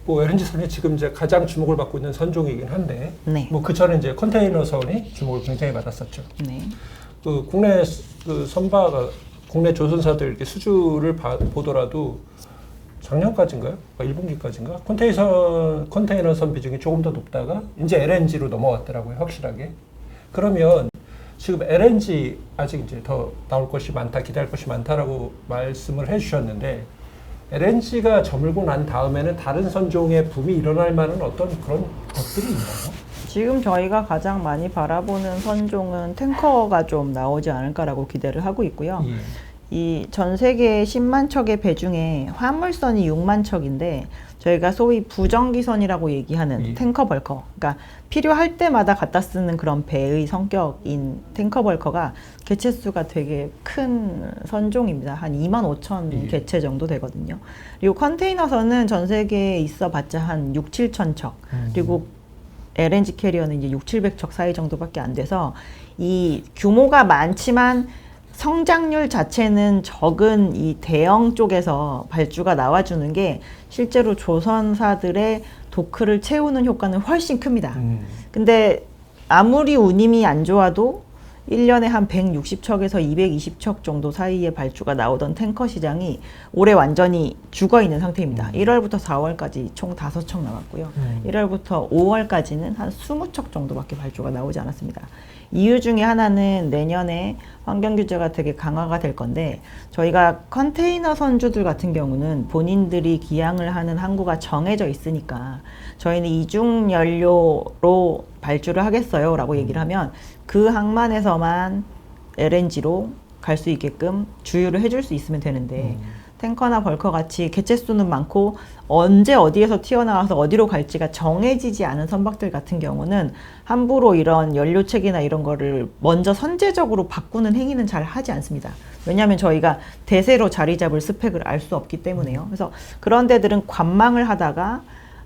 뭐 LNG선이 지금 이제 가장 주목을 받고 있는 선종이긴 한데, 네. 뭐 그 전에 이제 컨테이너선이 주목을 굉장히 받았었죠. 네. 그 국내 그 선박가 국내 조선사들 이렇게 수주를 보더라도 작년까지인가요? 1분기까지인가? 컨테이너선 비중이 조금 더 높다가 이제 LNG로 넘어왔더라고요, 확실하게. 그러면 지금 LNG 아직 이제 더 나올 것이 많다, 기대할 것이 많다라고 말씀을 해주셨는데, LNG가 저물고 난 다음에는 다른 선종의 붐이 일어날 만한 어떤 그런 것들이 있나요? 지금 저희가 가장 많이 바라보는 선종은 탱커가 좀 나오지 않을까라고 기대를 하고 있고요. 예. 이 전 세계 10만 척의 배 중에 화물선이 6만 척인데 저희가 소위 부정기선이라고 얘기하는 예. 탱커 벌커, 그러니까 필요할 때마다 갖다 쓰는 그런 배의 성격인 탱커 벌커가 개체 수가 되게 큰 선종입니다. 한 2만 5천 예. 개체 정도 되거든요. 그리고 컨테이너선은 전 세계에 있어봤자 한 6, 7천 척, 그리고 LNG 캐리어는 이제 6, 700척 사이 정도밖에 안 돼서 이 규모가 많지만 성장률 자체는 적은 이 대형 쪽에서 발주가 나와주는 게 실제로 조선사들의 도크를 채우는 효과는 훨씬 큽니다. 근데 아무리 운임이 안 좋아도 1년에 한 160척에서 220척 정도 사이에 발주가 나오던 탱커 시장이 올해 완전히 죽어 있는 상태입니다. 1월부터 4월까지 총 5척 나왔고요. 1월부터 5월까지는 한 20척 정도밖에 발주가 나오지 않았습니다. 이유 중에 하나는 내년에 환경 규제가 되게 강화가 될 건데, 저희가 컨테이너 선주들 같은 경우는 본인들이 기항을 하는 항구가 정해져 있으니까 저희는 이중 연료로 발주를 하겠어요 라고 얘기를 하면 그 항만에서만 LNG로 갈 수 있게끔 주유를 해줄 수 있으면 되는데, 탱커나 벌커 같이 개체 수는 많고 언제 어디에서 튀어나와서 어디로 갈지가 정해지지 않은 선박들 같은 경우는 함부로 이런 연료책이나 이런 거를 먼저 선제적으로 바꾸는 행위는 잘 하지 않습니다. 왜냐하면 저희가 대세로 자리 잡을 스펙을 알 수 없기 때문에요. 그래서 그런 데들은 관망을 하다가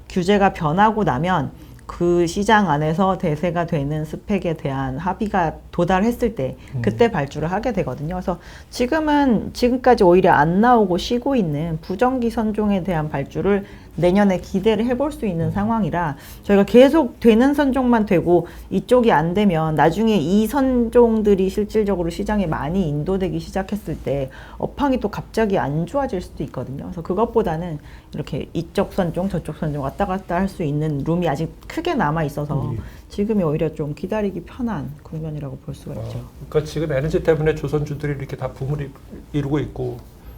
규제가 변하고 나면 그 시장 안에서 대세가 되는 스펙에 대한 합의가 도달했을 때 그때 발주를 하게 되거든요. 그래서 지금까지 오히려 안 나오고 쉬고 있는 부정기 선종에 대한 발주를 내년에 기대를 해볼 수 있는 상황이라, 저희가 계속 되는 선종만 되고 이쪽이 안 되면 나중에 이 선종들이 실질적으로 시장에 많이 인도되기 시작했을 때 업황이 또 갑자기 안 좋아질 수도 있거든요. 그래서 그것보다는 이렇게 이쪽 선종 저쪽 선종 왔다 갔다 할 수 있는 룸이 아직 크게 남아 있어서 지금이 오히려 좀 기다리기 편한 국면이라고 볼 수가 있죠. 그러니까 지금 에너지 때문에 조선주들이 이렇게 다 붐을 이루고 있고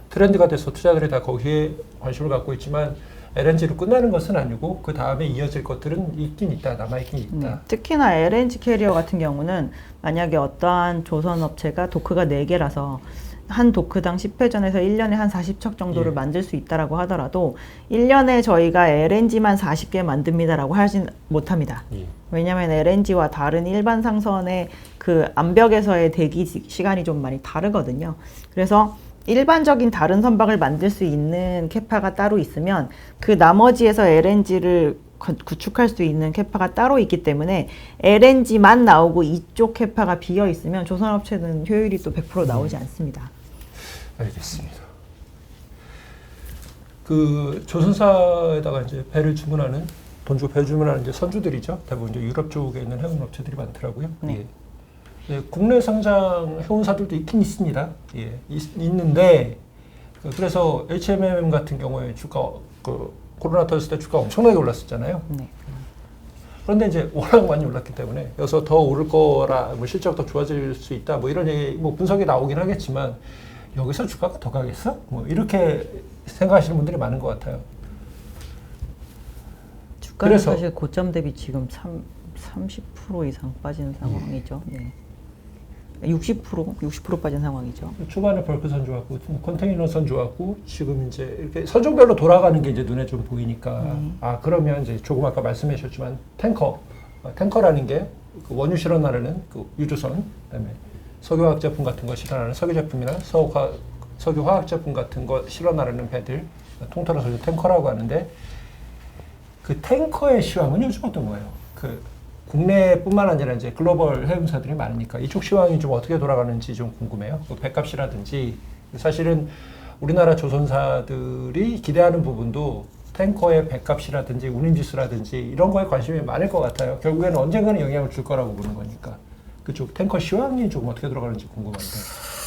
트렌드가 돼서 투자들이 다 거기에 관심을 갖고 있지만, LNG로 끝나는 것은 아니고 그 다음에 이어질 것들은 있긴 있다, 남아있긴 있다. 특히나 LNG 캐리어 같은 경우는 만약에 어떠한 조선업체가 도크가 4개라서 한 도크당 10회전에서 1년에 한 40척 정도를 만들 수 있다라고 하더라도 1년에 저희가 LNG만 40개 만듭니다라고 하진 못합니다. 왜냐하면 LNG와 다른 일반 상선의 그 암벽에서의 대기 시간이 좀 많이 다르거든요. 그래서 일반적인 다른 선박을 만들 수 있는 캐파가 따로 있으면 그 나머지에서 LNG를 구축할 수 있는 캐파가 따로 있기 때문에 LNG만 나오고 이쪽 캐파가 비어 있으면 조선업체는 효율이 또 100% 나오지 않습니다. 알겠습니다. 그 조선사에다가 이제 배를 주문하는, 돈 주고 배 주문하는 이제 선주들이죠. 대부분 이제 유럽 쪽에 있는 해운업체들이 많더라고요. 네. 예, 국내 상장 해운사들도 있긴 있습니다. 예, 있는데 그래서 HMM 같은 경우에 주가 코로나 터졌을 때 주가 엄청나게 올랐었잖아요. 네. 그런데 이제 워낙 많이 올랐기 때문에 여기서 더 오를 거라, 뭐 실적 더 좋아질 수 있다, 뭐 이런 얘기, 뭐 분석이 나오긴 하겠지만 여기서 주가가 더 가겠어? 뭐 이렇게 생각하시는 분들이 많은 것 같아요. 주가는 사실 고점 대비 지금 30% 이상 빠진 상황이죠. 네. 60% 빠진 상황이죠. 초반에 벌크선 좋았고 컨테이너선 좋았고 지금 이제 이렇게 선종별로 돌아가는 게 이제 눈에 좀 보이니까 그러면 이제 조금 아까 말씀해 주셨지만 탱커라는 게 그 원유 실어 나르는 그 유조선, 그다음에 석유화학 제품 같은 거 실어 나르는 석유 제품이나 석유화학 제품 같은 거 실어 나르는 배들, 통틀어서 탱커라고 하는데, 그 탱커의 시황은 요즘 어떤 거예요? 그 국내뿐만 아니라 이제 글로벌 해운사들이 많으니까 이쪽 시황이 좀 어떻게 돌아가는지 좀 궁금해요. 그 배값이라든지 사실은 우리나라 조선사들이 기대하는 부분도 탱커의 배값이라든지 운임지수라든지 이런 거에 관심이 많을 것 같아요. 결국에는 언젠가는 영향을 줄 거라고 보는 거니까. 그쪽 탱커 시황이 조금 어떻게 들어가는지 궁금한데.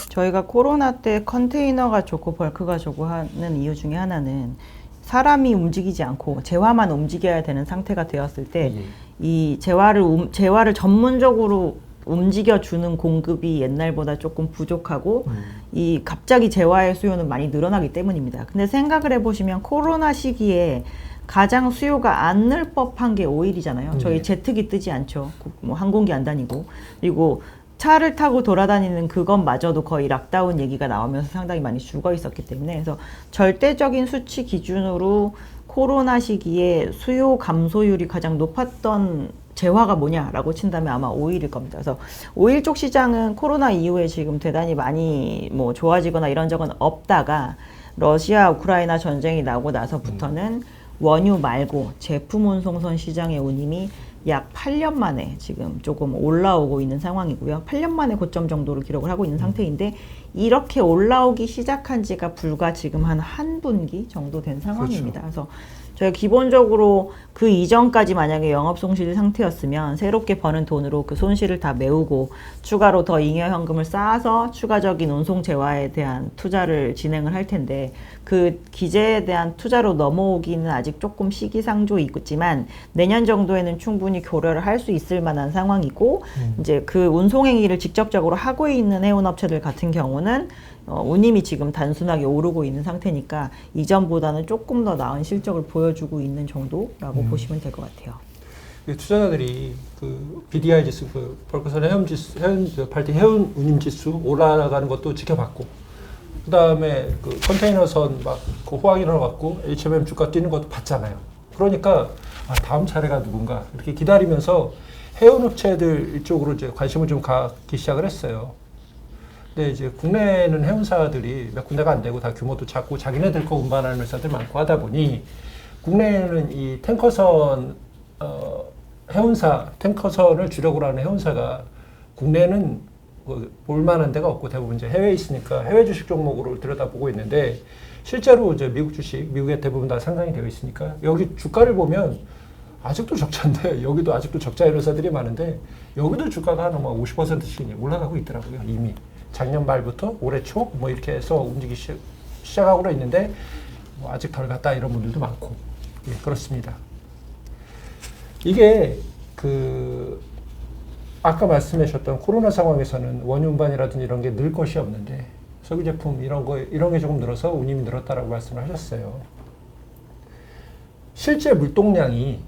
저희가 코로나 때 컨테이너가 좋고 벌크가 좋고 하는 이유 중에 하나는 사람이 움직이지 않고 재화만 움직여야 되는 상태가 되었을 때 이 재화를 전문적으로 움직여주는 공급이 옛날보다 조금 부족하고 이 갑자기 재화의 수요는 많이 늘어나기 때문입니다. 근데 생각을 해보시면 코로나 시기에 가장 수요가 안 늘 법한 게 오일이잖아요. 저희 제트기 뜨지 않죠. 뭐 항공기 안 다니고. 그리고 차를 타고 돌아다니는 그것마저도 거의 락다운 얘기가 나오면서 상당히 많이 죽어 있었기 때문에 그래서 절대적인 수치 기준으로 코로나 시기에 수요 감소율이 가장 높았던 재화가 뭐냐라고 친다면 아마 오일일 겁니다. 그래서 오일 쪽 시장은 코로나 이후에 지금 대단히 많이 뭐 좋아지거나 이런 적은 없다가 러시아 우크라이나 전쟁이 나고 나서부터는 원유 말고 제품 운송선 시장의 운임이 약 8년 만에 지금 조금 올라오고 있는 상황이고요. 8년 만에 고점 정도를 기록을 하고 있는 상태인데 이렇게 올라오기 시작한 지가 불과 지금 한 분기 정도 된 상황입니다. 그렇죠. 그래서 저희가 기본적으로 그 이전까지 만약에 영업 손실 상태였으면 새롭게 버는 돈으로 그 손실을 다 메우고 추가로 더 잉여 현금을 쌓아서 추가적인 운송 재화에 대한 투자를 진행을 할 텐데 그 기재에 대한 투자로 넘어오기는 아직 조금 시기상조 있지만 내년 정도에는 충분히 고려를 할 수 있을 만한 상황이고 이제 그 운송 행위를 직접적으로 하고 있는 해운업체들 같은 경우는 운임이 지금 단순하게 오르고 있는 상태니까 이전보다는 조금 더 나은 실적을 보여주고 있는 정도라고 보시면 될 것 같아요. 투자자들이 그 BDI 지수, 그 벌크선 해운 지수, 발틱 해운 운임 지수 올라가는 것도 지켜봤고, 그 다음에 그 컨테이너선 막 그 호황이 일어나갖고 HMM 주가 뛰는 것도 봤잖아요. 그러니까 다음 차례가 누군가 이렇게 기다리면서 해운업체들 이쪽으로 이제 관심을 좀 갖기 시작을 했어요. 근데 이제 국내에는 해운사들이 몇 군데가 안 되고 다 규모도 작고 자기네들 거 운반하는 회사들 많고 하다 보니 국내에는 이 탱커선 해운사 탱커선을 주력으로 하는 해운사가 국내는 볼만한 데가 없고 대부분 이제 해외에 있으니까 해외 주식 종목으로 들여다보고 있는데 실제로 이제 미국 주식 미국에 대부분 다 상장이 되어 있으니까 여기 주가를 보면 아직도 적자인데 여기도 아직도 적자 회사들이 많은데 여기도 주가가 한 50%씩 올라가고 있더라고요. 이미 작년 말부터 올해 초 뭐 이렇게 해서 움직이기 시작하고 있는데 뭐 아직 덜 갔다 이런 분들도 많고 예, 그렇습니다. 이게 그 아까 말씀하셨던 코로나 상황에서는 원유 운반이라든지 이런 게 늘 것이 없는데 석유 제품 이런 게 조금 늘어서 운임이 늘었다라고 말씀을 하셨어요. 실제 물동량이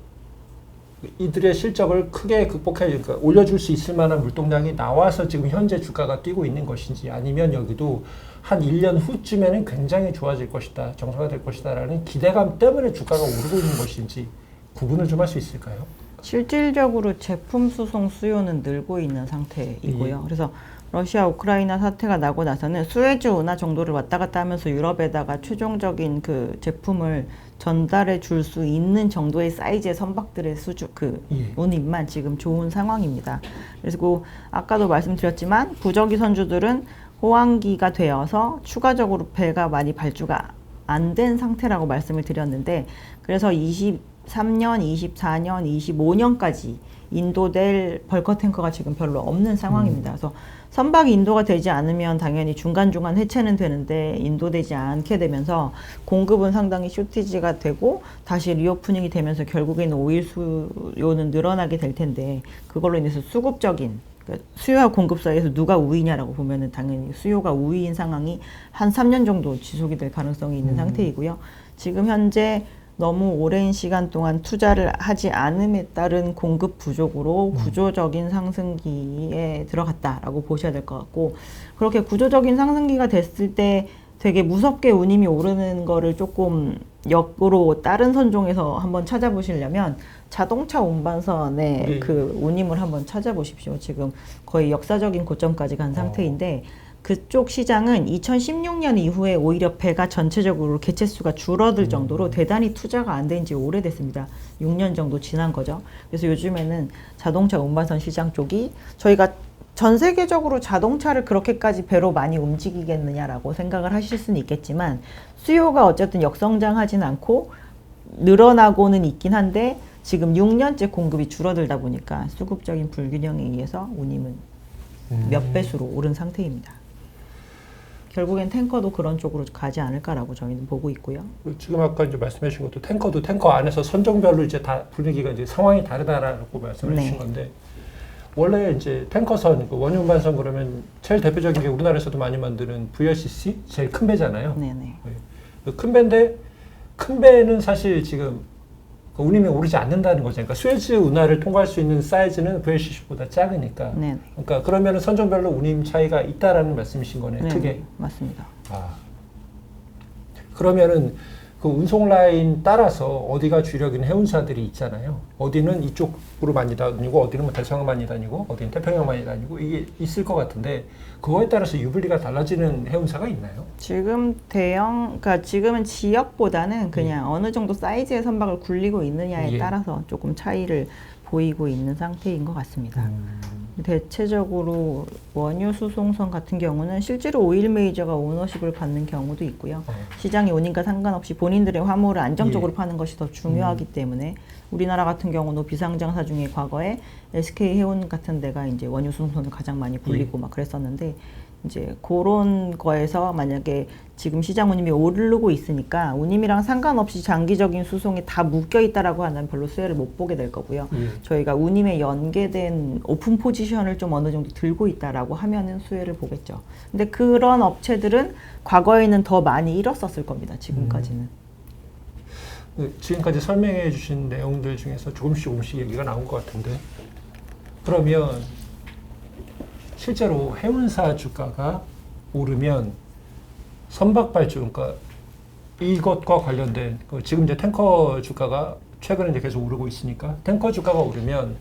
이들의 실적을 크게 그러니까 올려줄 수 있을 만한 물동량이 나와서 지금 현재 주가가 뛰고 있는 것인지 아니면 여기도 한 1년 후쯤에는 굉장히 좋아질 것이다, 정상화될 것이다라는 기대감 때문에 주가가 오르고 있는 것인지 구분을 좀 할 수 있을까요? 실질적으로 제품 수송 수요는 늘고 있는 상태이고요. 그래서 러시아 우크라이나 사태가 나고 나서는 수에즈 운하 정도를 왔다 갔다 하면서 유럽에다가 최종적인 그 제품을 전달해 줄 수 있는 정도의 사이즈의 선박들의 운임만 지금 좋은 상황입니다. 그리고 아까도 말씀드렸지만 부적이 선주들은 호황기가 되어서 추가적으로 배가 많이 발주가 안 된 상태라고 말씀을 드렸는데 그래서 23년, 24년, 25년까지 인도될 벌커 탱커가 지금 별로 없는 상황입니다. 그래서 선박이 인도가 되지 않으면 당연히 중간중간 해체는 되는데 인도되지 않게 되면서 공급은 상당히 쇼티지가 되고 다시 리오프닝이 되면서 결국에는 오일 수요는 늘어나게 될 텐데 그걸로 인해서 수급적인 그러니까 수요와 공급 사이에서 누가 우위냐라고 보면은 당연히 수요가 우위인 상황이 한 3년 정도 지속이 될 가능성이 있는 상태이고요. 지금 현재 너무 오랜 시간 동안 투자를 하지 않음에 따른 공급 부족으로 구조적인 상승기에 들어갔다라고 보셔야 될 것 같고 그렇게 구조적인 상승기가 됐을 때 되게 무섭게 운임이 오르는 거를 조금 역으로 다른 선종에서 한번 찾아보시려면 자동차 운반선의 그 운임을 한번 찾아보십시오. 지금 거의 역사적인 고점까지 간 상태인데 그쪽 시장은 2016년 이후에 오히려 배가 전체적으로 개체수가 줄어들 정도로 대단히 투자가 안 된 지 오래됐습니다. 6년 정도 지난 거죠. 그래서 요즘에는 자동차 운반선 시장 쪽이 저희가 전 세계적으로 자동차를 그렇게까지 배로 많이 움직이겠느냐라고 생각을 하실 수는 있겠지만 수요가 어쨌든 역성장하진 않고 늘어나고는 있긴 한데 지금 6년째 공급이 줄어들다 보니까 수급적인 불균형에 의해서 운임은 몇 배수로 오른 상태입니다. 결국엔 탱커도 그런 쪽으로 가지 않을까라고 저희는 보고 있고요. 지금 아까 이제 말씀해 주신 것도 탱커도 탱커 안에서 선종별로 이제 다 분위기가 이제 상황이 다르다라고 말씀을 주신 건데 원래 이제 탱커선, 그 원유 운반선 그러면 제일 대표적인 게 우리나라에서도 많이 만드는 VLCC 제일 큰 배잖아요. 네네. 큰 배인데 큰 배는 사실 지금 운임이 오르지 않는다는 거죠. 그러니까 수에즈 운하를 통과할 수 있는 사이즈는 VLCC보다 작으니까. 네네. 그러니까 그러면은 선종별로 운임 차이가 있다라는 말씀이신 거네. 네네. 크게. 맞습니다. 그러면은 그 운송 라인 따라서 어디가 주력인 해운사들이 있잖아요. 어디는 이쪽으로 많이 다니고, 어디는 뭐 대서양 많이 다니고, 어디는 태평양 많이 다니고, 이게 있을 것 같은데, 그거에 따라서 유불리가 달라지는 해운사가 있나요? 지금 그러니까 지금은 지역보다는 그냥 어느 정도 사이즈의 선박을 굴리고 있느냐에 따라서 조금 차이를 보이고 있는 상태인 것 같습니다. 대체적으로 원유 수송선 같은 경우는 실제로 오일 메이저가 오너십을 받는 경우도 있고요. 시장의 원인과 상관없이 본인들의 화물을 안정적으로 파는 것이 더 중요하기 때문에 우리나라 같은 경우도 비상장사 중에 과거에 SK 해운 같은 데가 이제 원유 수송선을 가장 많이 굴리고 막 그랬었는데 이제 그런 거에서 만약에 지금 시장 운임이 오르고 있으니까 운임이랑 상관없이 장기적인 수송에 다 묶여 있다라고 하면 별로 수혜를 못 보게 될 거고요. 저희가 운임에 연계된 오픈 포지션을 좀 어느 정도 들고 있다라고 하면은 수혜를 보겠죠. 근데 그런 업체들은 과거에는 더 많이 잃었었을 겁니다. 지금까지는. 지금까지 설명해 주신 내용들 중에서 조금씩 얘기가 나온 것 같은데 그러면 실제로 해운사 주가가 오르면 선박 발주, 그러니까 이것과 관련된 지금 이제 탱커 주가가 최근에 이제 계속 오르고 있으니까 탱커 주가가 오르면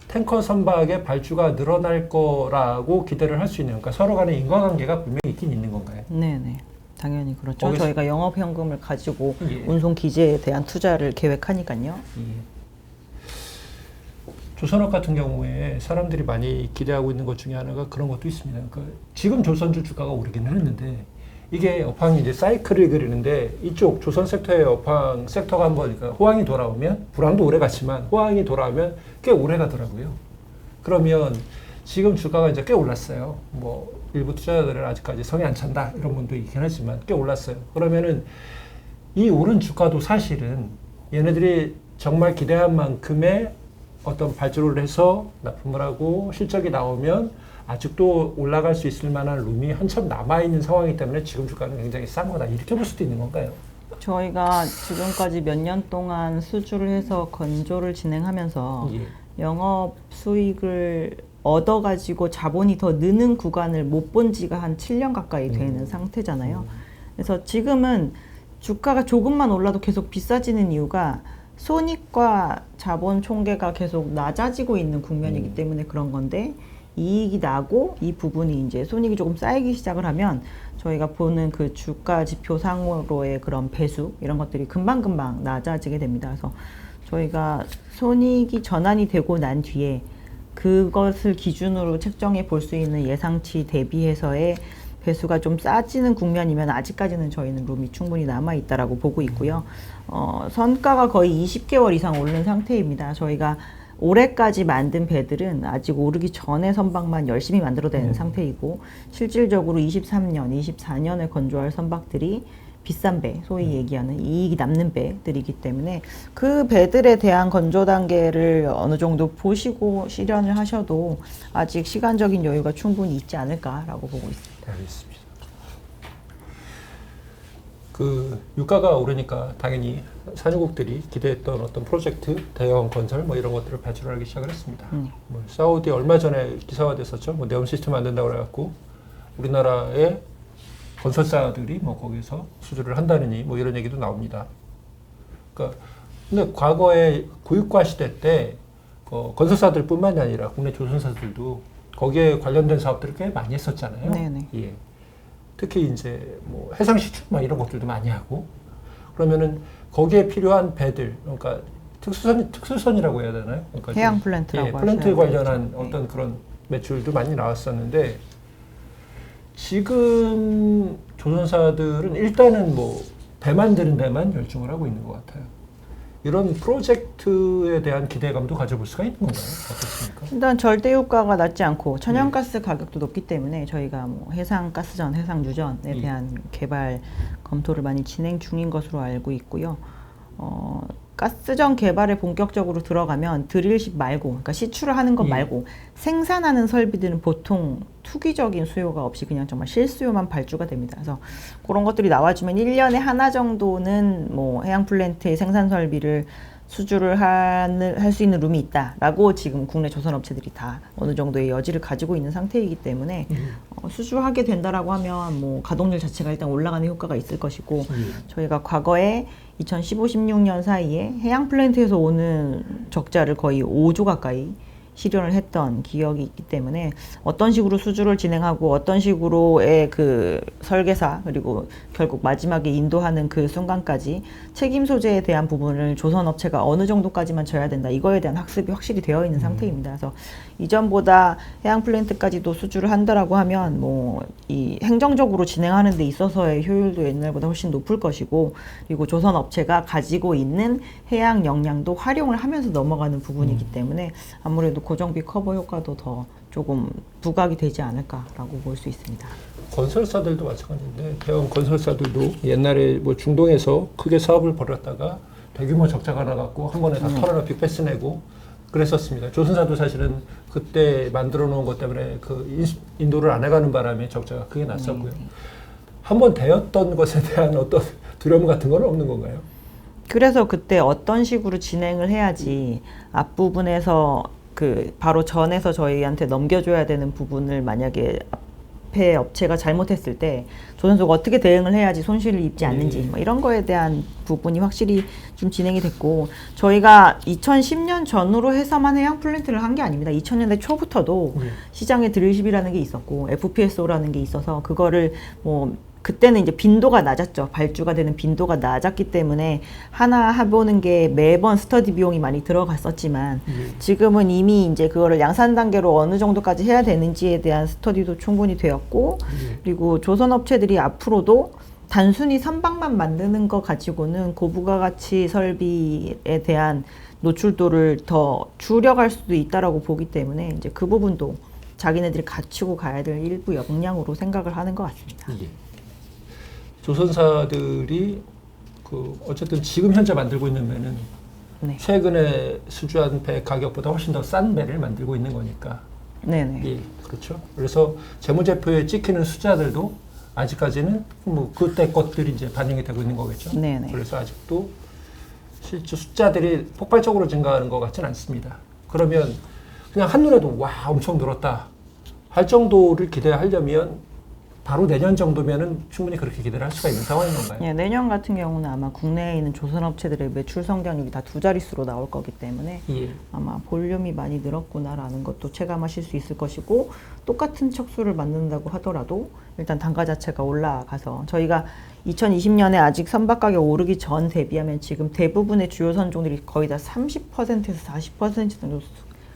탱커 선박의 발주가 늘어날 거라고 기대를 할 수 있는, 그러니까 서로 간의 인과관계가 분명히 있긴 있는 건가요? 네네. 당연히 그렇죠. 저희가 영업현금을 가지고 운송 기재에 대한 투자를 계획하니까요. 조선업 같은 경우에 사람들이 많이 기대하고 있는 것 중에 하나가 그런 것도 있습니다. 그러니까 지금 조선주 주가가 오르기는 했는데 이게 업황이 이제 사이클을 그리는데 이쪽 조선 섹터의 업황 섹터가 한번 그러니까 호황이 돌아오면 불황도 오래 갔지만 호황이 돌아오면 꽤 오래 가더라고요. 그러면 지금 주가가 이제 꽤 올랐어요. 뭐 일부 투자자들은 아직까지 성에 안 찬다 이런 분도 있긴 하지만 꽤 올랐어요. 그러면은 이 오른 주가도 사실은 얘네들이 정말 기대한 만큼의 어떤 발주를 해서 납품을 하고 실적이 나오면 아직도 올라갈 수 있을 만한 룸이 한참 남아있는 상황이기 때문에 지금 주가는 굉장히 싼 거다. 이렇게 볼 수도 있는 건가요? 저희가 지금까지 몇 년 동안 수주를 해서 건조를 진행하면서 영업 수익을 얻어가지고 자본이 더 느는 구간을 못 본 지가 한 7년 가까이 되는 상태잖아요. 그래서 지금은 주가가 조금만 올라도 계속 비싸지는 이유가 손익과 자본 총계가 계속 낮아지고 있는 국면이기 때문에 그런 건데 이익이 나고 이 부분이 이제 손익이 조금 쌓이기 시작을 하면 저희가 보는 그 주가 지표상으로의 그런 배수 이런 것들이 금방금방 낮아지게 됩니다. 그래서 저희가 손익이 전환이 되고 난 뒤에 그것을 기준으로 책정해 볼 수 있는 예상치 대비해서의 배수가 좀 싸지는 국면이면 아직까지는 저희는 룸이 충분히 남아있다라고 보고 있고요. 선가가 거의 20개월 이상 오른 상태입니다. 저희가 올해까지 만든 배들은 아직 오르기 전에 선박만 열심히 만들어낸 상태이고 실질적으로 23년, 24년에 건조할 선박들이 비싼 배, 소위 얘기하는 이익이 남는 배들이기 때문에 그 배들에 대한 건조 단계를 어느 정도 보시고 실현을 하셔도 아직 시간적인 여유가 충분히 있지 않을까라고 보고 있습니다. 알겠습니다. 그 유가가 오르니까 당연히 산유국들이 기대했던 어떤 프로젝트, 대형 건설 뭐 이런 것들을 발주를 하기 시작을 했습니다. 뭐 사우디 얼마 전에 기사화됐었죠. 뭐 네온 시스템 만든다고 그래갖고 우리나라의 건설사들이 뭐 거기서 수주를 한다느니 뭐 이런 얘기도 나옵니다. 그러니까 근데 과거에 고유가 시대 때 건설사들뿐만이 아니라 국내 조선사들도 거기에 관련된 사업들을 꽤 많이 했었잖아요. 네네. 예. 특히 이제 뭐 해상 시축 막 이런 것들도 많이 하고 그러면은 거기에 필요한 배들 그러니까 특수선이라고 해야 되나요? 그러니까 해양 플랜트라고 플랜트 관련한 되죠. 어떤 그런 매출도 많이 나왔었는데 지금 조선사들은 일단은 뭐 배 만드는 데만 열중을 하고 있는 것 같아요. 이런 프로젝트에 대한 기대감도 가져볼 수가 있는 건가요? 어떻습니까? 일단 절대 효과가 낮지 않고 천연가스 가격도 높기 때문에 저희가 뭐 해상가스전, 해상유전에 대한 개발 검토를 많이 진행 중인 것으로 알고 있고요. 가스전 개발에 본격적으로 들어가면 드릴십 말고, 그러니까 시추를 하는 것 말고 생산하는 설비들은 보통 투기적인 수요가 없이 그냥 정말 실수요만 발주가 됩니다. 그래서 그런 것들이 나와주면 1년에 하나 정도는 뭐 해양 플랜트의 생산 설비를 수주를 할 수 있는 룸이 있다라고 지금 국내 조선 업체들이 다 어느 정도의 여지를 가지고 있는 상태이기 때문에 수주하게 된다라고 하면 뭐 가동률 자체가 일단 올라가는 효과가 있을 것이고 저희가 과거에 2015, 16년 사이에 해양 플랜트에서 오는 적자를 거의 5조 가까이 실현을 했던 기억이 있기 때문에 어떤 식으로 수주를 진행하고 어떤 식으로의 그 설계사 그리고 결국 마지막에 인도하는 그 순간까지 책임 소재에 대한 부분을 조선 업체가 어느 정도까지만 져야 된다, 이거에 대한 학습이 확실히 되어 있는 상태입니다. 그래서 이전보다 해양 플랜트까지도 수주를 한다라고 하면 뭐 이 행정적으로 진행하는 데 있어서의 효율도 옛날보다 훨씬 높을 것이고, 그리고 조선 업체가 가지고 있는 해양 역량도 활용을 하면서 넘어가는 부분이기 때문에 아무래도 고정비 커버 효과도 더 조금 부각이 되지 않을까라고 볼 수 있습니다. 건설사들도 마찬가지인데 대형 건설사들도 옛날에 뭐 중동에서 크게 사업을 벌였다가 대규모 적자가 나갖고 한 번에 다 털어라 빅패스 내고 그랬었습니다. 조선사도 사실은 그때 만들어 놓은 것 때문에 그 인도를 안 해가는 바람에 적자가 크게 났었고요. 한 번 되었던 것에 대한 어떤 두려움 같은 건 없는 건가요? 그래서 그때 어떤 식으로 진행을 해야지 앞부분에서 그 바로 전에서 저희한테 넘겨줘야 되는 부분을 만약에 앞에 업체가 잘못했을 때 조선소가 어떻게 대응을 해야지 손실을 입지 않는지 뭐 이런 거에 대한 부분이 확실히 좀 진행이 됐고, 저희가 2010년 전후로 해서만 해양 플랜트를 한 게 아닙니다. 2000년대 초부터도 시장에 드릴십이라는 게 있었고 FPSO라는 게 있어서 그거를 뭐 그때는 이제 빈도가 낮았죠. 발주가 되는 빈도가 낮았기 때문에 하나 해보는 게 매번 스터디 비용이 많이 들어갔었지만 지금은 이미 이제 그거를 양산 단계로 어느 정도까지 해야 되는지에 대한 스터디도 충분히 되었고, 그리고 조선 업체들이 앞으로도 단순히 선박만 만드는 거 가지고는 고부가가치 설비에 대한 노출도를 더 줄여갈 수도 있다라고 보기 때문에 이제 그 부분도 자기네들이 갖추고 가야 될 일부 역량으로 생각을 하는 것 같습니다. 조선사들이 그 어쨌든 지금 현재 만들고 있는 배는 최근에 수주한 배 가격보다 훨씬 더 싼 배를 만들고 있는 거니까. 네네. 예, 그렇죠. 그래서 재무제표에 찍히는 숫자들도 아직까지는 뭐 그때 것들이 이제 반영이 되고 있는 거겠죠. 네네. 그래서 아직도 실제 숫자들이 폭발적으로 증가하는 것 같지는 않습니다. 그러면 그냥 한눈에도 와 엄청 늘었다 할 정도를 기대하려면 바로 내년 정도면은 충분히 그렇게 기대를 할 수가 있는 상황인 건가요? 예, 내년 같은 경우는 아마 국내에 있는 조선업체들의 매출 성장률이 다 두 자릿수로 나올 거기 때문에 아마 볼륨이 많이 늘었구나라는 것도 체감하실 수 있을 것이고, 똑같은 척수를 만든다고 하더라도 일단 단가 자체가 올라가서 저희가 2020년에 아직 선박 가격 오르기 전 대비하면 지금 대부분의 주요 선종들이 거의 다 30%에서 40% 정도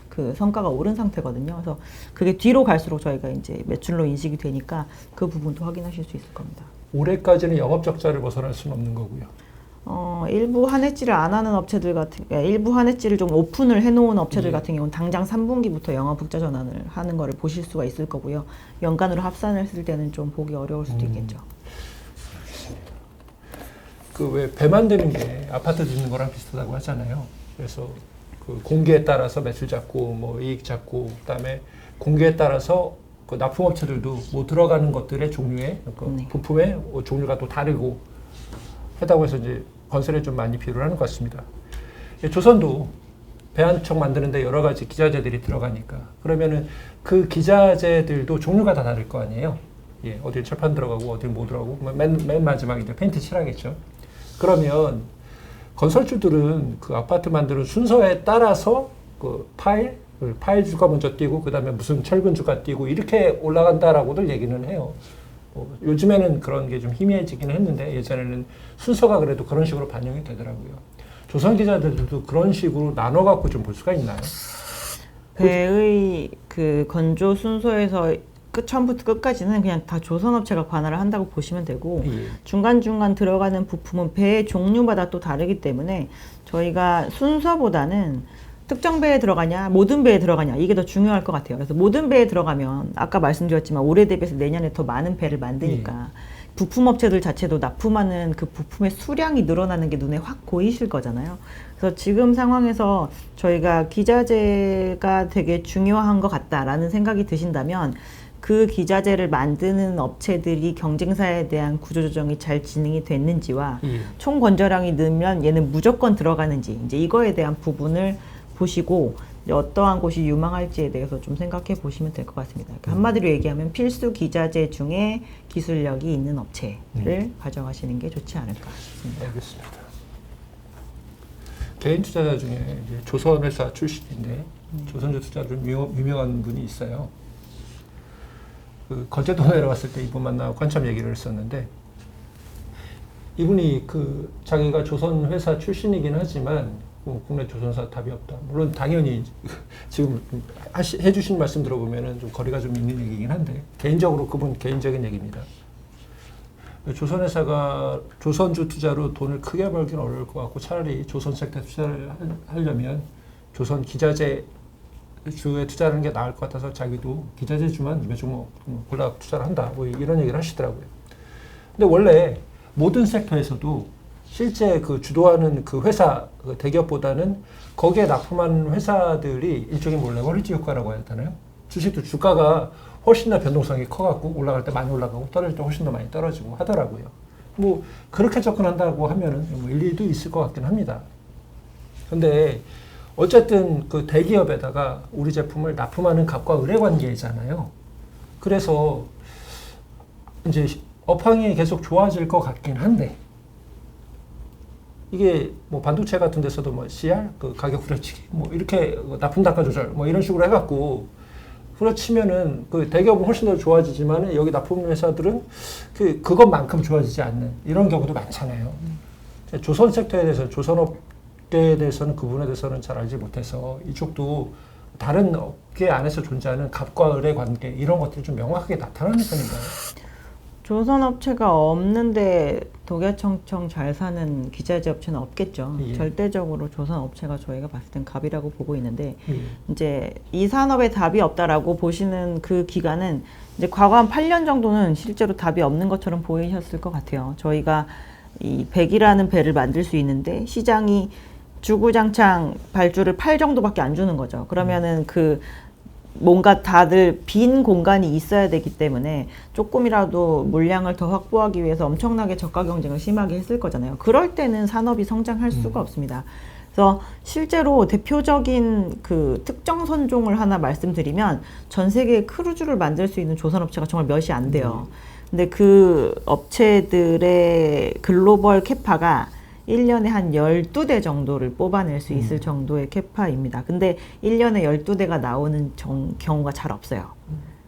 그 성과가 오른 상태거든요. 그래서 그게 뒤로 갈수록 저희가 이제 매출로 인식이 되니까 그 부분도 확인하실 수 있을 겁니다. 올해까지는 영업 적자를 벗어날 수는 없는 거고요. 일부 한해지를 안 하는 업체들 일부 한해지를 좀 오픈을 해놓은 업체들 같은 경우는 당장 3분기부터 영업 흑자 전환을 하는 거를 보실 수가 있을 거고요. 연간으로 합산했을 때는 좀 보기 어려울 수도 있겠죠. 그 왜 배 만드는 게 아파트 짓는 거랑 비슷하다고 하잖아요. 그래서 그 공기에 따라서 매출 잡고 뭐 이익 잡고 그다음에 공기에 따라서 그 납품업체들도 뭐 들어가는 것들의 종류의 그 부품의 종류가 또 다르고 하다고 해서 이제 건설에 좀 많이 비유를 하는 것 같습니다. 조선도 배 한 척 만드는데 여러 가지 기자재들이 들어가니까 그러면은 그 기자재들도 종류가 다 다를 거 아니에요. 예, 어딜 철판 들어가고 어딜 뭐 들어가고 맨 마지막에 이제 페인트 칠하겠죠. 그러면 건설주들은 그 아파트 만드는 순서에 따라서 그 파일주가 먼저 띄고 그 다음에 무슨 철근주가 띄고 이렇게 올라간다라고들 얘기는 해요. 요즘에는 그런 게 좀 희미해지긴 했는데 예전에는 순서가 그래도 그런 식으로 반영이 되더라고요. 조선 기자들도 그런 식으로 나눠 갖고 좀 볼 수가 있나요? 배의 그 건조 순서에서 처음부터 끝까지는 그냥 다 조선업체가 관할을 한다고 보시면 되고 예. 중간중간 들어가는 부품은 배의 종류마다 또 다르기 때문에 저희가 순서보다는 특정 배에 들어가냐 모든 배에 들어가냐 이게 더 중요할 것 같아요. 그래서 모든 배에 들어가면 아까 말씀드렸지만 올해 대비해서 내년에 더 많은 배를 만드니까 부품업체들 자체도 납품하는 그 부품의 수량이 늘어나는 게 눈에 확 보이실 거잖아요. 그래서 지금 상황에서 저희가 기자재가 되게 중요한 것 같다라는 생각이 드신다면 그 기자재를 만드는 업체들이 경쟁사에 대한 구조조정이 잘 진행이 됐는지와 총 건조량이 늘면 얘는 무조건 들어가는지 이제 이거에 대한 부분을 보시고 어떠한 곳이 유망할지에 대해서 좀 생각해 보시면 될 것 같습니다. 그러니까 한마디로 얘기하면 필수 기자재 중에 기술력이 있는 업체를 가져가시는 게 좋지 않을까 싶습니다. 알겠습니다. 개인 투자자 중에 이제 조선회사 출신인데 조선주 투자로 유명한 분이 있어요. 그 거제도 내려갔을 때 이분 만나고 한참 얘기를 했었는데 이분이 그 자기가 조선 회사 출신이긴 하지만 국내 조선사 답이 없다. 물론 당연히 지금 해주신 말씀 들어보면은 좀 거리가 좀 있는 얘기긴 한데 개인적으로 그분 개인적인 얘기입니다. 조선회사가 조선주 투자로 돈을 크게 벌기는 어려울 것 같고 차라리 조선 섹터 투자를 하려면 조선 기자재 주에 투자하는 게 나을 것 같아서 자기도 기자재주만 몇 종목 골라 투자를 한다. 뭐 이런 얘기를 하시더라고요. 근데 원래 모든 섹터에서도 실제 그 주도하는 그 회사, 그 대기업보다는 거기에 납품하는 회사들이 일종의 뭐 레버리지 효과라고 해야 되나요? 주식도 주가가 훨씬 더 변동성이 커갖고 올라갈 때 많이 올라가고 떨어질 때 훨씬 더 많이 떨어지고 하더라고요. 뭐 그렇게 접근한다고 하면은 뭐 일리도 있을 것 같긴 합니다. 근데 어쨌든 그 대기업에다가 우리 제품을 납품하는 갑과 을의 관계잖아요. 그래서 이제 업황이 계속 좋아질 것 같긴 한데 이게 뭐 반도체 같은 데서도 뭐 CR 그 가격 후려치기 뭐 이렇게 납품 단가 조절 뭐 이런 식으로 해갖고 후려치면은 그 대기업은 훨씬 더 좋아지지만은 여기 납품 회사들은 그것만큼 좋아지지 않는 이런 경우도 많잖아요. 조선 섹터에 대해서 조선업계에 대해서는 그 부분에 대해서는 잘 알지 못해서 이쪽도 다른 업계 안에서 존재하는 갑과 을의 관계 이런 것들이 좀 명확하게 나타나는 편인가요? 조선업체가 없는데 독야청청 잘 사는 기자재 업체는 없겠죠. 예. 절대적으로 조선업체가 저희가 봤을 땐 갑이라고 보고 있는데 이제 이 산업에 답이 없다라고 보시는 그 기간은 이제 과거 한 8년 정도는 실제로 답이 없는 것처럼 보이셨을 것 같아요. 저희가 이 100이라는 배를 만들 수 있는데 시장이 주구장창 발주를 8 정도밖에 안 주는 거죠. 그러면은 그 뭔가 다들 빈 공간이 있어야 되기 때문에 조금이라도 물량을 더 확보하기 위해서 엄청나게 저가 경쟁을 심하게 했을 거잖아요. 그럴 때는 산업이 성장할 수가 없습니다. 그래서 실제로 대표적인 그 특정 선종을 하나 말씀드리면 전 세계 크루즈를 만들 수 있는 조선업체가 정말 몇이 안 돼요. 근데 그 업체들의 글로벌 캐파가 1년에 한 12대 정도를 뽑아낼 수 있을 정도의 캐파입니다. 근데 1년에 12대가 나오는 경우가 잘 없어요.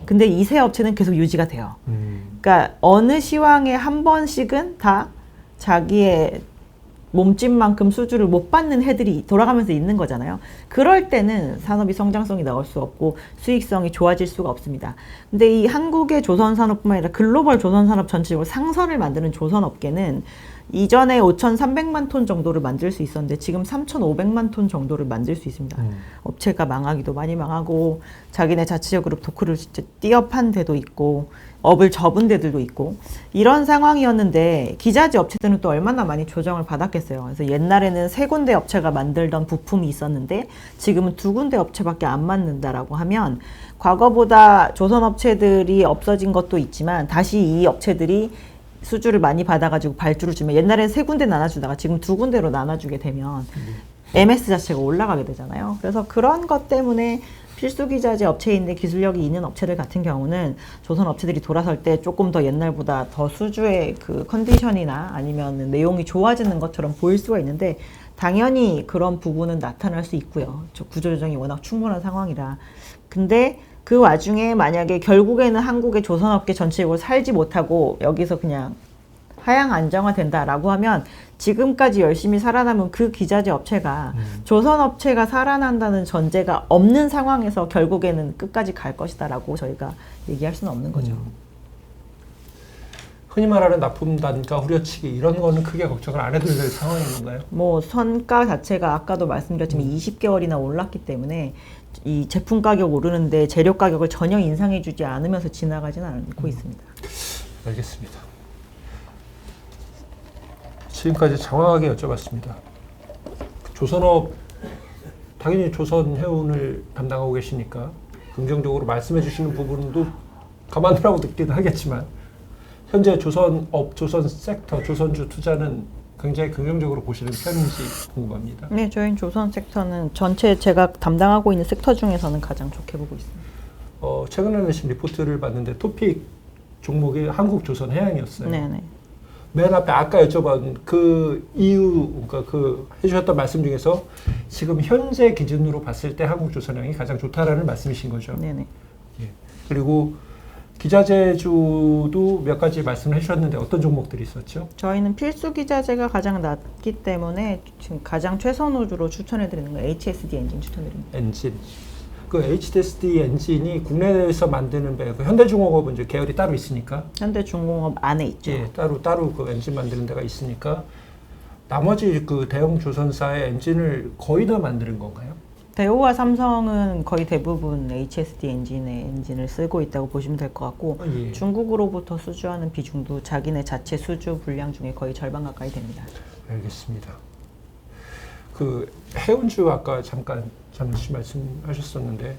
근데 이 세 업체는 계속 유지가 돼요. 그러니까 어느 시황에 한 번씩은 다 자기의 몸집만큼 수주를 못 받는 해들이 돌아가면서 있는 거잖아요. 그럴 때는 산업이 성장성이 나올 수 없고 수익성이 좋아질 수가 없습니다. 근데 이 한국의 조선산업뿐만 아니라 글로벌 조선산업 전체적으로 상선을 만드는 조선업계는 이전에 5,300만 톤 정도를 만들 수 있었는데 지금 3,500만 톤 정도를 만들 수 있습니다. 업체가 망하기도 많이 망하고 자기네 자치적으로 도크를 진짜 띄어판 데도 있고 업을 접은 데들도 있고 이런 상황이었는데 기자재 업체들은 또 얼마나 많이 조정을 받았겠어요. 그래서 옛날에는 3군데 업체가 만들던 부품이 있었는데 지금은 2군데 업체밖에 안 만든다라고 하면 과거보다 조선업체들이 없어진 것도 있지만 다시 이 업체들이 수주를 많이 받아가지고 발주를 주면 옛날엔 3군데 나눠주다가 지금 2군데로 나눠주게 되면 MS 자체가 올라가게 되잖아요. 그래서 그런 것 때문에 필수 기자재 업체인데 기술력이 있는 업체들 같은 경우는 조선 업체들이 돌아설 때 조금 더 옛날보다 더 수주의 그 컨디션이나 아니면 내용이 좋아지는 것처럼 보일 수가 있는데 당연히 그런 부분은 나타날 수 있고요. 구조조정이 워낙 충분한 상황이라. 근데 그 와중에 만약에 결국에는 한국의 조선업계 전체적으로 살지 못하고 여기서 그냥 하향 안정화된다라고 하면 지금까지 열심히 살아남은 그 기자재 업체가 조선 업체가 살아난다는 전제가 없는 상황에서 결국에는 끝까지 갈 것이다라고 저희가 얘기할 수는 없는 거죠. 흔히 말하는 납품 단가 후려치기 이런 거는 크게 걱정을 안 해도 될 상황인 건가요? 뭐 선가 자체가 아까도 말씀드렸지만 20개월이나 올랐기 때문에 이 제품 가격 오르는데 재료 가격을 전혀 인상해주지 않으면서 지나가지는 않고 있습니다. 알겠습니다. 지금까지 장황하게 여쭤봤습니다. 조선업, 당연히 조선해운을 담당하고 계시니까 긍정적으로 말씀해 주시는 부분도 감안하라고 듣기는 하겠지만 현재 조선업, 조선 섹터, 조선주 투자는 굉장히 긍정적으로 보시는 편인지 궁금합니다. 네, 저희는 조선 섹터는 전체 제가 담당하고 있는 섹터 중에서는 가장 좋게 보고 있습니다. 최근에 내신 리포트를 봤는데 토픽 종목이 한국조선해양이었어요. 네네. 맨 앞에 아까 여쭤본 그 이유, 그러니까 그 해주셨던 말씀 중에서 지금 현재 기준으로 봤을 때 한국조선해양이 가장 좋다라는 말씀이신 거죠. 네네. 예. 그리고 기자재주도 몇 가지 말씀을 해주셨는데 어떤 종목들이 있었죠? 저희는 필수 기자재가 가장 낮기 때문에 지금 가장 최선호주로 추천해드리는 건 HSD 엔진 추천드립니다. 엔진. 그 HDSD 엔진이 국내에서 만드는 그 현대중공업은 이제 계열이 따로 있으니까. 현대중공업 안에 있죠. 예, 따로 그 엔진 만드는 데가 있으니까 나머지 그 대형 조선사의 엔진을 거의 다 만드는 건가요? 대우와 삼성은 거의 대부분 HSD 엔진의 엔진을 쓰고 있다고 보시면 될 것 같고 예. 중국으로부터 수주하는 비중도 자기네 자체 수주 분량 중에 거의 절반 가까이 됩니다. 알겠습니다. 그 해운주 아까 잠시 말씀하셨었는데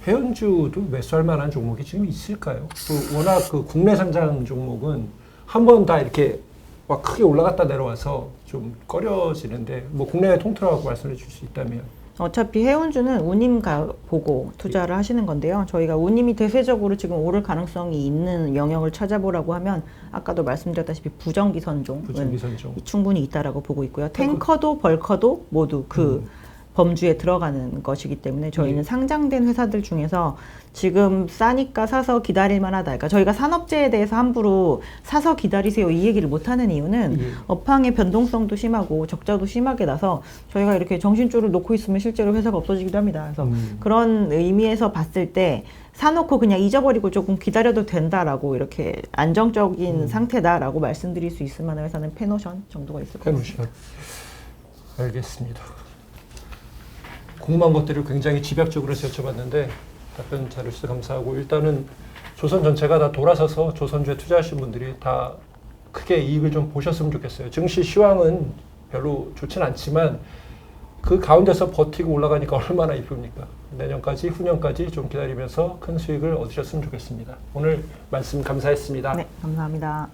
해운주도 매수할 만한 종목이 지금 있을까요? 그 워낙 그 국내 상장 종목은 한 번 다 이렇게 막 크게 올라갔다 내려와서 좀 꺼려지는데 뭐 국내 통틀어갖고 말씀해 줄 수 있다면. 어차피 해운주는 운임 보고 투자를 하시는 건데요. 저희가 운임이 대세적으로 지금 오를 가능성이 있는 영역을 찾아보라고 하면 아까도 말씀드렸다시피 부정기 선종은 충분히 있다라고 보고 있고요. 탱커도 벌커도 모두 그 범주에 들어가는 것이기 때문에 저희는 상장된 회사들 중에서 지금 싸니까 사서 기다릴 만하다. 그러니까 저희가 산업재에 대해서 함부로 사서 기다리세요 이 얘기를 못하는 이유는 업황의 변동성도 심하고 적자도 심하게 나서 저희가 이렇게 정신줄을 놓고 있으면 실제로 회사가 없어지기도 합니다. 그래서 그런 의미에서 봤을 때 사놓고 그냥 잊어버리고 조금 기다려도 된다라고 이렇게 안정적인 상태다라고 말씀드릴 수 있을 만한 회사는 페노션 정도가 있을 것 같습니다. 알겠습니다. 궁금한 것들을 굉장히 집약적으로 여쭤봤는데 답변 잘해주셔서 감사하고 일단은 조선 전체가 다 돌아서서 조선주에 투자하신 분들이 다 크게 이익을 좀 보셨으면 좋겠어요. 증시 시황은 별로 좋진 않지만 그 가운데서 버티고 올라가니까 얼마나 이쁩니까? 내년까지 후년까지 좀 기다리면서 큰 수익을 얻으셨으면 좋겠습니다. 오늘 말씀 감사했습니다. 네, 감사합니다.